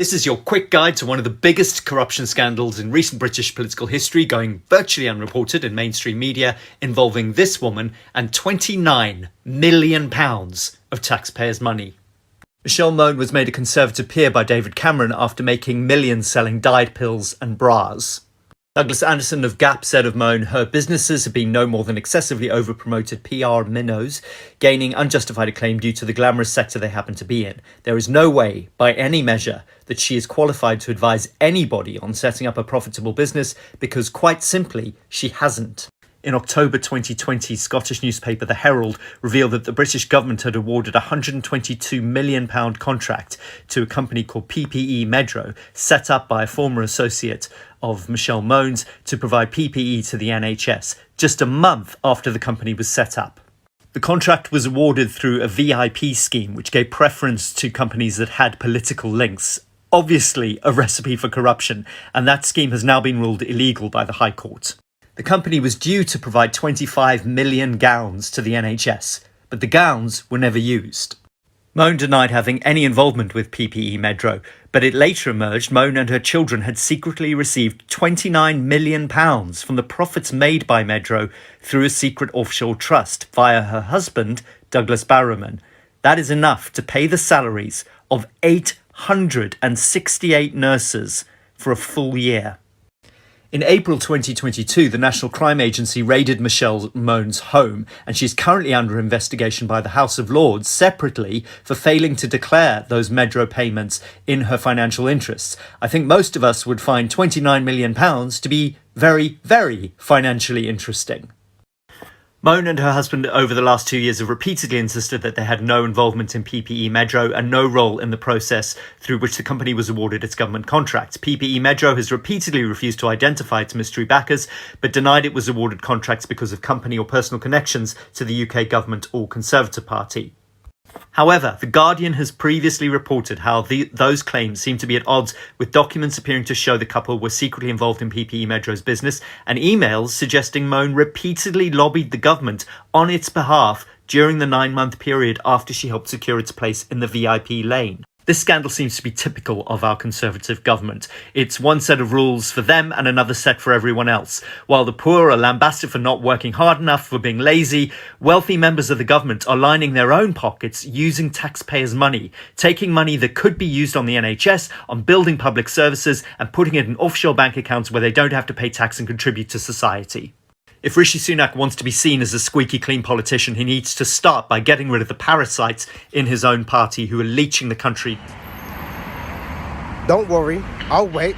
This is your quick guide to one of the biggest corruption scandals in recent British political history, going virtually unreported in mainstream media, involving this woman and £29 million of taxpayers' money. Michelle Mone was made a Conservative peer by David Cameron after making millions selling diet pills and bras. Douglas Anderson of Gap said of Mone, her businesses have been no more than excessively over-promoted PR minnows, gaining unjustified acclaim due to the glamorous sector they happen to be in. There is no way, by any measure, that she is qualified to advise anybody on setting up a profitable business because, quite simply, she hasn't. In October 2020, Scottish newspaper The Herald revealed that the British government had awarded a £122 million contract to a company called PPE set up by a former associate of Michelle Mone's to provide PPE to the NHS, just a month after the company was set up. The contract was awarded through a VIP scheme, which gave preference to companies that had political links. Obviously a recipe for corruption, and that scheme has now been ruled illegal by the High Court. The company was due to provide 25 million gowns to the NHS, but the gowns were never used. Mone denied having any involvement with PPE, but it later emerged Mone and her children had secretly received £29 million from the profits made by Medro through a secret offshore trust via her husband, Douglas Barrowman. That is enough to pay the salaries of 868 nurses for a full year. In April 2022, the National Crime Agency raided Michelle Mone's home, and she's currently under investigation by the House of Lords separately for failing to declare those Medro payments in her financial interests. I think most of us would find £29 million to be very, very financially interesting. Mone and her husband over the last 2 years have repeatedly insisted that they had no involvement in PPE and no role in the process through which the company was awarded its government contracts. PPE has repeatedly refused to identify its mystery backers, but denied it was awarded contracts because of company or personal connections to the UK government or Conservative Party. However, The Guardian has previously reported how those claims seem to be at odds with documents appearing to show the couple were secretly involved in PPE business and emails suggesting Mone repeatedly lobbied the government on its behalf during the 9-month period after she helped secure its place in the VIP lane. This scandal seems to be typical of our Conservative government. It's one set of rules for them and another set for everyone else. While the poor are lambasted for not working hard enough, for being lazy, wealthy members of the government are lining their own pockets using taxpayers' money, taking money that could be used on the NHS, on building public services, and putting it in offshore bank accounts where they don't have to pay tax and contribute to society. If Rishi Sunak wants to be seen as a squeaky clean politician, he needs to start by getting rid of the parasites in his own party who are leeching the country. Don't worry, I'll wait.